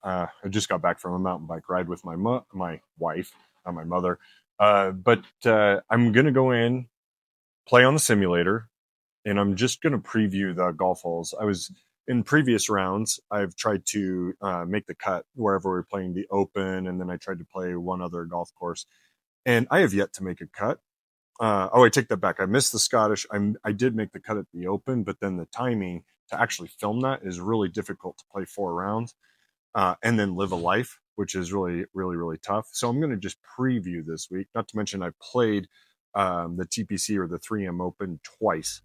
I just got back from a mountain bike ride with my wife, not my mother. But I'm gonna go in, play on the simulator, and I'm just gonna preview the golf holes. I was in previous rounds. I've tried to make the cut wherever we're playing the Open, and then I tried to play one other golf course, and I have yet to make a cut. I take that back. I missed the Scottish. I did make the cut at the Open, but then the timing to actually film that is really difficult to play 4 rounds and then live a life, which is really, really, really tough. So I'm going to just preview this week. Not to mention, I've played the TPC or the 3M Open twice,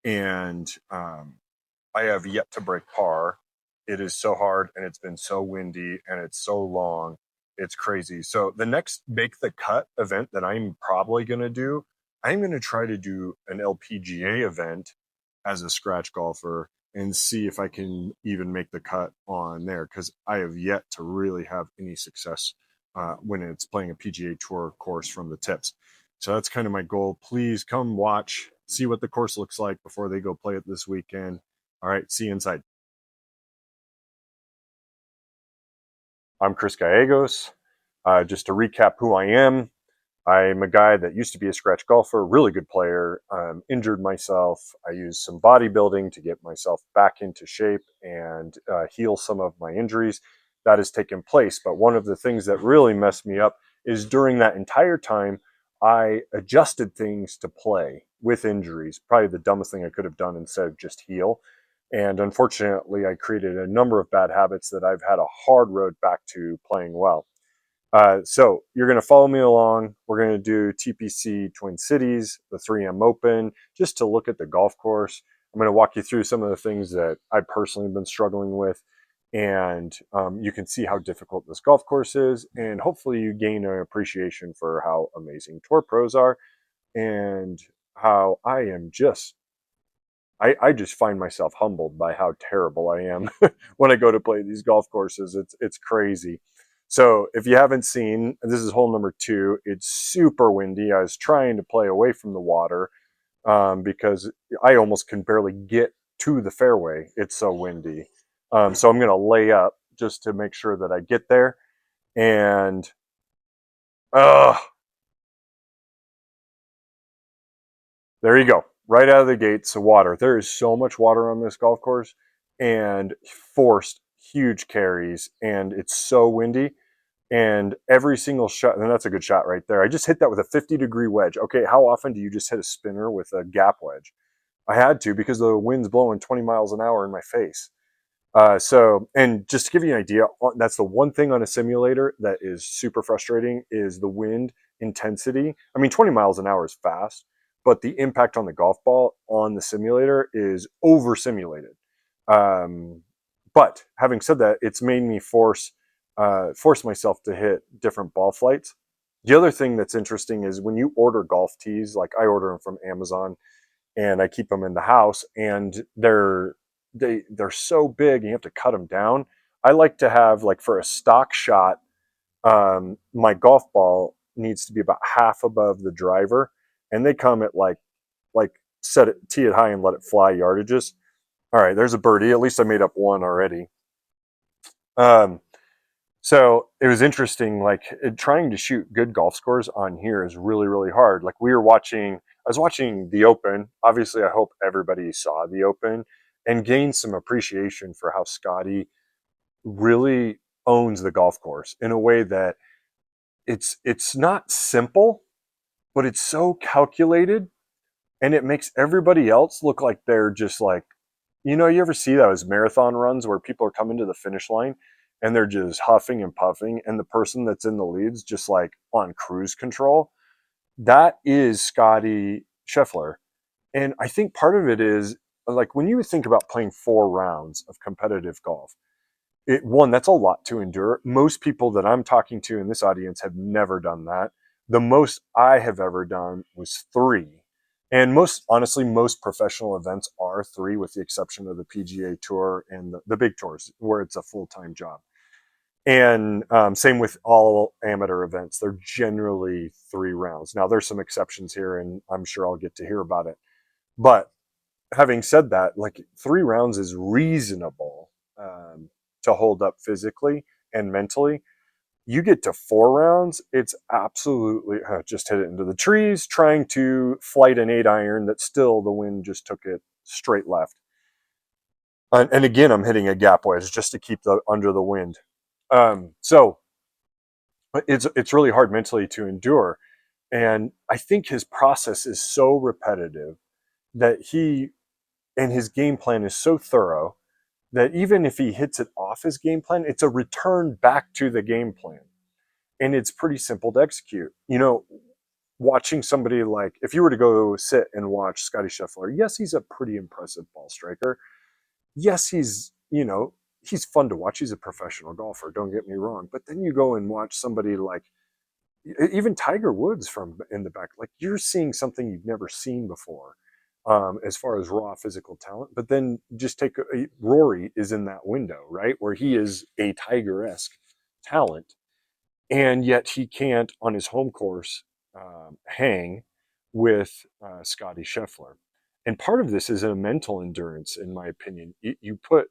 and I have yet to break par. It is so hard, and it's been so windy, and it's so long. It's crazy. So the next make the cut event that I'm probably going to do, I'm going to try to do an LPGA event as a scratch golfer and see if I can even make the cut on there, because I have yet to really have any success when it's playing a PGA Tour course from the tips. So that's kind of my goal. Please come watch, see what the course looks like before they go play it this weekend. All right, see you inside. I'm Chris Gallegos. Just to recap who I am, I'm a guy that used to be a scratch golfer, really good player, injured myself. I used some bodybuilding to get myself back into shape and heal some of my injuries. That has taken place. But one of the things that really messed me up is during that entire time, I adjusted things to play with injuries. Probably the dumbest thing I could have done instead of just heal. And unfortunately, I created a number of bad habits that I've had a hard road back to playing well. So you're going to follow me along. We're going to do TPC Twin Cities, the 3M Open, just to look at the golf course. I'm going to walk you through some of the things that I personally have been struggling with. And you can see how difficult this golf course is. And hopefully you gain an appreciation for how amazing tour pros are and how I just find myself humbled by how terrible I am when I go to play these golf courses. It's crazy. So if you haven't seen, this is hole number 2. It's super windy. I was trying to play away from the water because I almost can barely get to the fairway. It's so windy. So I'm going to lay up just to make sure that I get there. And uh, there you go. Right out of the gates, water. There is so much water on this golf course and forced huge carries, and it's so windy. And every single shot, and that's a good shot right there. I just hit that with a 50-degree wedge. Okay, how often do you just hit a spinner with a gap wedge? I had to because the wind's blowing 20 miles an hour in my face. And just to give you an idea, that's the one thing on a simulator that is super frustrating is the wind intensity. I mean, 20 miles an hour is fast, but the impact on the golf ball on the simulator is over simulated. Um, but having said that, it's made me force myself to hit different ball flights. The other thing that's interesting is when you order golf tees, like I order them from Amazon and I keep them in the house, and they're so big and you have to cut them down. I like to have, like, for a stock shot, my golf ball needs to be about half above the driver, and they come at like set it, tee it high and let it fly yardages. All right, there's a birdie. At least I made up one already. Um, so it was interesting, like trying to shoot good golf scores on here is really, really hard. Like I was watching the Open. Obviously, I hope everybody saw the Open and gained some appreciation for how Scotty really owns the golf course in a way that it's not simple, but it's so calculated, and it makes everybody else look like they're just like, you ever see those marathon runs where people are coming to the finish line and they're just huffing and puffing, and the person that's in the lead's just like on cruise control? That is Scotty Scheffler. And I think part of it is, like, when you think about playing 4 rounds of competitive golf, that's a lot to endure. Most people that I'm talking to in this audience have never done that. The most I have ever done was 3. And honestly, most professional events are 3, with the exception of the PGA Tour and the big tours where it's a full-time job. And same with all amateur events. They're generally 3 rounds. Now, there's some exceptions here, and I'm sure I'll get to hear about it. But having said that, like, 3 rounds is reasonable to hold up physically. and mentally. You get to 4 rounds, it's absolutely just hit it into the trees, trying to flight an 8 iron that still the wind just took it straight left. And again, I'm hitting a gap wedge just to keep the under the wind. So it's really hard mentally to endure. And I think his process is so repetitive that he and his game plan is so thorough that even if he hits it off his game plan, it's a return back to the game plan. And it's pretty simple to execute. Watching somebody like, if you were to go sit and watch Scotty Scheffler, yes, he's a pretty impressive ball striker. Yes, he's fun to watch. He's a professional golfer, don't get me wrong. But then you go and watch somebody like even Tiger Woods from in the back, like you're seeing something you've never seen before, as far as raw physical talent. But then just take Rory is in that window, right, where he is a Tiger-esque talent, and yet he can't on his home course hang with Scotty Scheffler. And part of this is a mental endurance, in my opinion. You put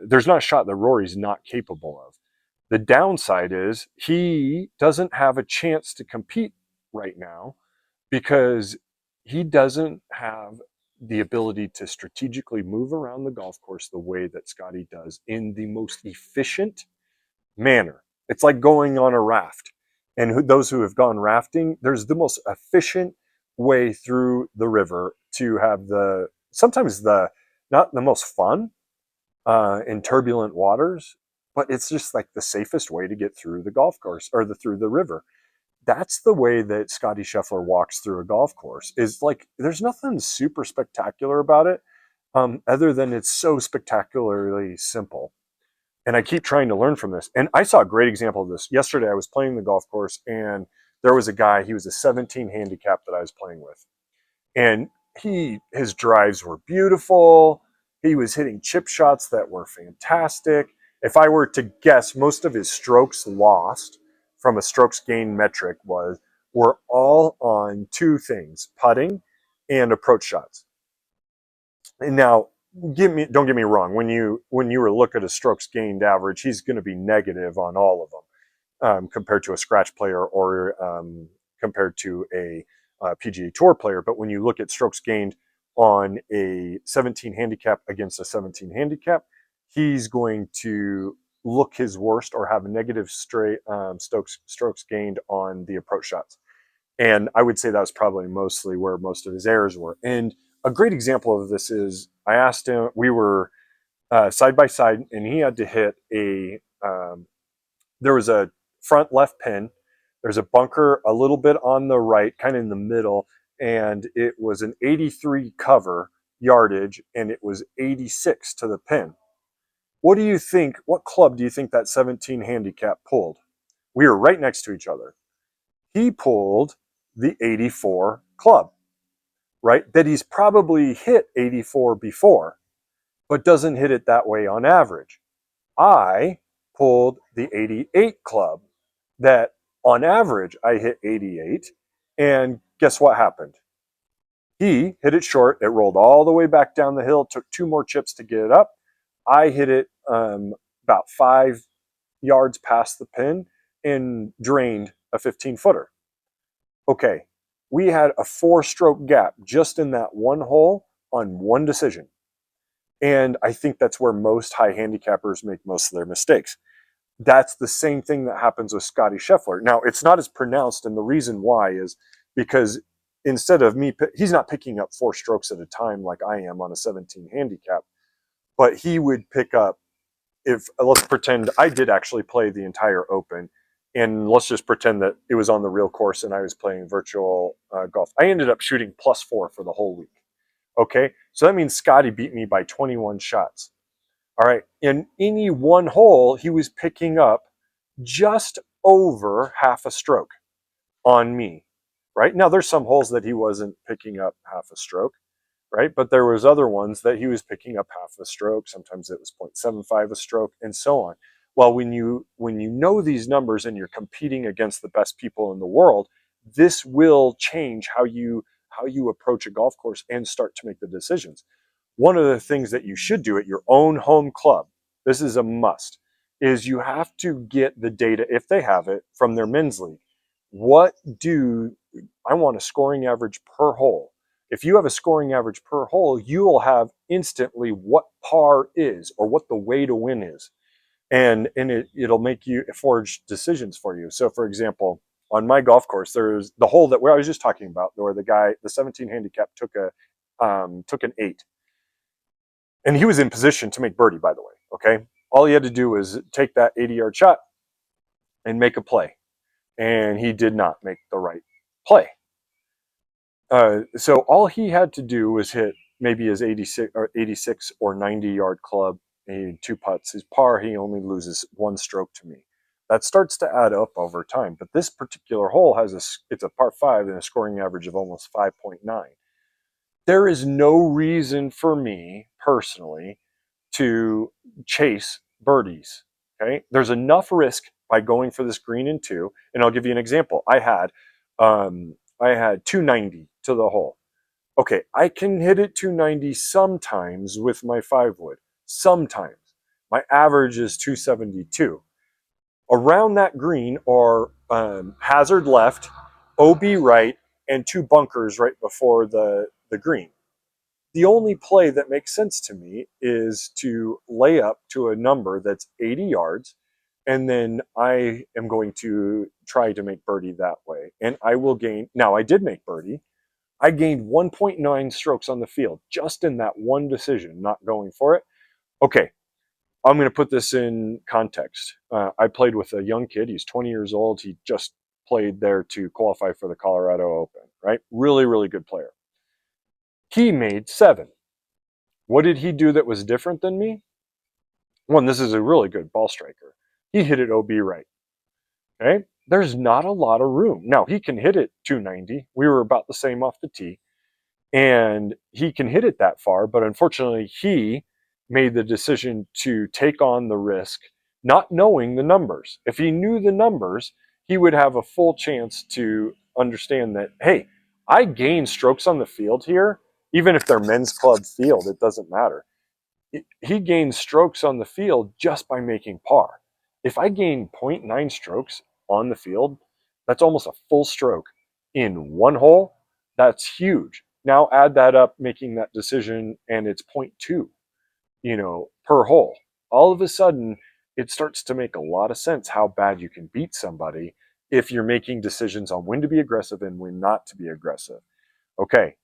there's not a shot that Rory's not capable of. The downside is he doesn't have a chance to compete right now because he doesn't have the ability to strategically move around the golf course the way that Scotty does in the most efficient manner. It's like going on a raft. And those who have gone rafting, there's the most efficient way through the river to have sometimes not the most fun, in turbulent waters, but it's just like the safest way to get through the golf course or through the river. That's the way that Scotty Scheffler walks through a golf course. Is like there's nothing super spectacular about it, other than it's so spectacularly simple. And I keep trying to learn from this. And I saw a great example of this yesterday. I was playing the golf course, and there was a guy. He was a 17 handicap that I was playing with, and his drives were beautiful. He was hitting chip shots that were fantastic. If I were to guess, most of his strokes lost from a strokes gain metric were all on two things: putting and approach shots. And now, don't get me wrong. When you look at a strokes gained average, he's going to be negative on all of them, compared to a scratch player or compared to a PGA Tour player. But when you look at strokes gained on a 17 handicap against a 17 handicap, he's going to look his worst or have a negative strokes gained on the approach shots. And I would say that was probably mostly where most of his errors were. And a great example of this is I asked him, we were side by side, and he had to hit there was a front left pin. There's a bunker a little bit on the right, kind of in the middle, and it was an 83 cover yardage, and it was 86 to the pin. What do you think? What club do you think that 17 handicap pulled? We were right next to each other. He pulled the 84 club, right? That he's probably hit 84 before, but doesn't hit it that way on average. I pulled the 88 club that on average I hit 88. And guess what happened? He hit it short. It rolled all the way back down the hill, took two more chips to get it up. I hit it about 5 yards past the pin and drained a 15-footer. Okay, we had a 4-stroke gap just in that one hole on one decision. And I think that's where most high handicappers make most of their mistakes. That's the same thing that happens with Scotty Scheffler. Now, it's not as pronounced, and the reason why is because instead of he's not picking up 4 strokes at a time like I am on a 17 handicap, but he would pick up, if let's pretend I did actually play the entire Open, and let's just pretend that it was on the real course and I was playing virtual golf. I ended up shooting +4 for the whole week. Okay, so that means Scotty beat me by 21 shots. All right, in any one hole, he was picking up just over half a stroke on me, right? Now, there's some holes that he wasn't picking up half a stroke, right? But there was other ones that he was picking up half a stroke. Sometimes it was 0.75 a stroke, and so on. Well, when you know these numbers and you're competing against the best people in the world, this will change how you approach a golf course and start to make the decisions. One of the things that you should do at your own home club, this is a must, is you have to get the data, if they have it, from their men's league. What do I want a scoring average per hole? If you have a scoring average per hole, you will have instantly what par is or what the way to win is. And it'll make you forge decisions for you. So for example, on my golf course, there's the hole that where I was just talking about, where the 17 handicap took an 8, and he was in position to make birdie. By the way, okay, all he had to do was take that 80-yard shot and make a play, and he did not make the right play. So all he had to do was hit maybe his 86 or 90-yard club, and 2 putts. His par, he only loses 1 stroke to me. That starts to add up over time. But this particular hole it's a par 5 and a scoring average of almost 5.9. There is no reason for me personally to chase birdies. Okay, there's enough risk by going for this green in 2, and I'll give you an example. I had 290 to the hole. Okay, I can hit it 290 sometimes with my 5-wood. Sometimes. My average is 272. Around that green are hazard left, OB right, and 2 bunkers right before the green. The only play that makes sense to me is to lay up to a number that's 80 yards, and then I am going to try to make birdie that way. And I will gain. Now, I did make birdie. I gained 1.9 strokes on the field just in that one decision, not going for it. Okay, I'm going to put this in context. I played with a young kid. He's 20 years old. He just played there to qualify for the Colorado Open, right? Really, really good player. He made 7. What did he do that was different than me? One, this is a really good ball striker. He hit it OB right. Okay, there's not a lot of room. Now, he can hit it 290. We were about the same off the tee, and he can hit it that far, but unfortunately he made the decision to take on the risk, not knowing the numbers. If he knew the numbers, he would have a full chance to understand that, hey, I gain strokes on the field here. Even if they're men's club field, it doesn't matter. He gains strokes on the field just by making par. If I gain zero point 0.9 strokes on the field, that's almost a full stroke in one hole. That's huge. Now add that up, making that decision, and it's 0.2, per hole. All of a sudden, it starts to make a lot of sense how bad you can beat somebody if you're making decisions on when to be aggressive and when not to be aggressive. Okay,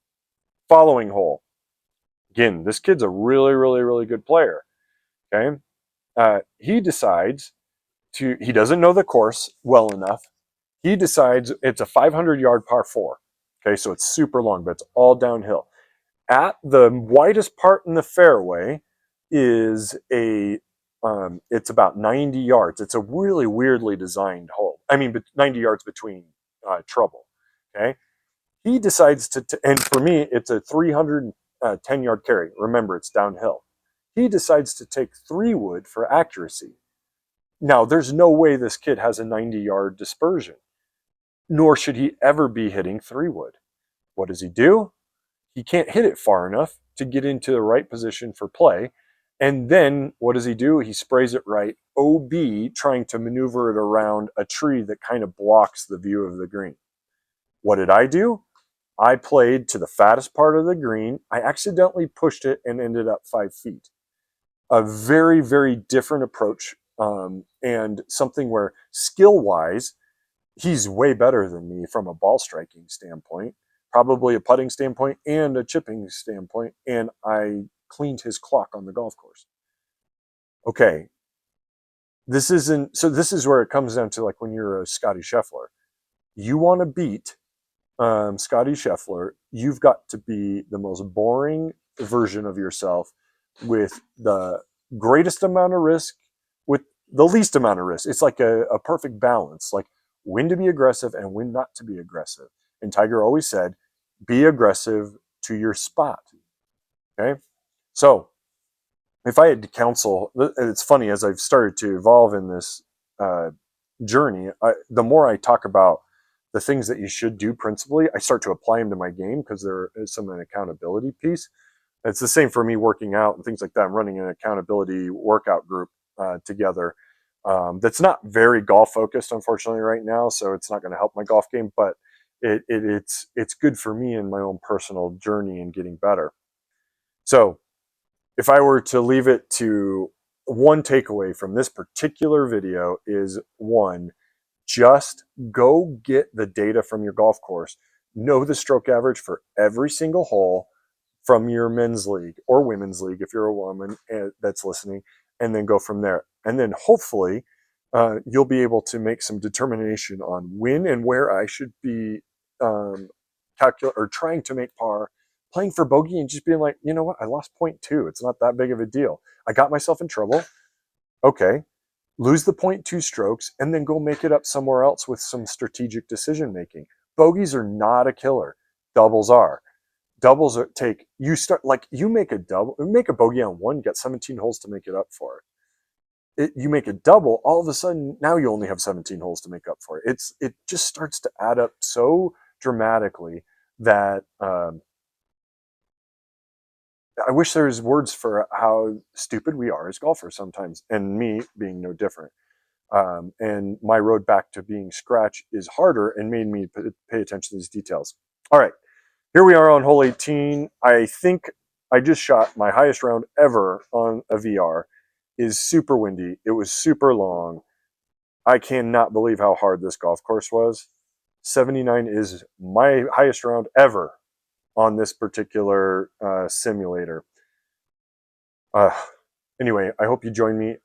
following hole. Again, this kid's a really, really, really good player. Okay, he decides he doesn't know the course well enough. He decides it's a 500-yard par 4. Okay, so it's super long, but it's all downhill. At the widest part in the fairway is it's about 90 yards. It's a really weirdly designed hole. I mean, 90 yards between trouble. Okay, he decides and for me, it's a 310-yard carry. Remember, it's downhill. He decides to take 3-wood for accuracy. Now, there's no way this kid has a 90-yard dispersion, nor should he ever be hitting 3-wood. What does he do? He can't hit it far enough to get into the right position for play. And then what does he do? He sprays it right, OB, trying to maneuver it around a tree that kind of blocks the view of the green. What did I do? I played to the fattest part of the green. I accidentally pushed it and ended up 5 feet. A very, very different approach, and something where skill-wise, he's way better than me from a ball striking standpoint, probably a putting standpoint and a chipping standpoint, and I cleaned his clock on the golf course. Okay, this is where it comes down to, like, when you're a Scotty Scheffler, you want to beat Scotty Scheffler, you've got to be the most boring version of yourself with the greatest amount of risk, with the least amount of risk. It's like a perfect balance, like when to be aggressive and when not to be aggressive. And Tiger always said, be aggressive to your spot. Okay. So if I had to counsel, it's funny, as I've started to evolve in this journey, the more I talk about the things that you should do principally, I start to apply them to my game because there is an accountability piece. It's the same for me working out and things like that. I'm running an accountability workout group together That's not very golf focused, unfortunately, right now. So it's not going to help my golf game, but it's good for me in my own personal journey and getting better. So if I were to leave it to one takeaway from this particular video is one, just go get the data from your golf course. Know the stroke average for every single hole from your men's league or women's league if you're a woman that's listening, and then go from there. And then hopefully you'll be able to make some determination on when and where I should be or trying to make par, playing for bogey, and just being like, you know what, I lost 0.2. It's not that big of a deal. I got myself in trouble. Okay, lose the 0.2 strokes and then go make it up somewhere else with some strategic decision making. Bogeys are not a killer. Doubles are. Doubles are you make a double, make a bogey on one, you got 17 holes to make it up for it. You make a double, all of a sudden now you only have 17 holes to make up for it. It just starts to add up so dramatically that I wish there was words for how stupid we are as golfers sometimes, and me being no different. And my road back to being scratch is harder and made me pay attention to these details. All right, here we are on hole 18. I think I just shot my highest round ever on a VR. Is super windy. It was super long. I cannot believe how hard this golf course was. 79 is my highest round ever on this particular simulator. Uh, anyway, I hope you join me.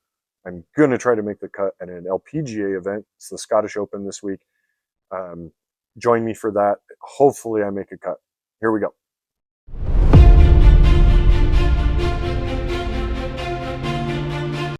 I'm going to try to make the cut at an LPGA event. It's the Scottish Open this week. Join me for that. Hopefully I make a cut. Here we go.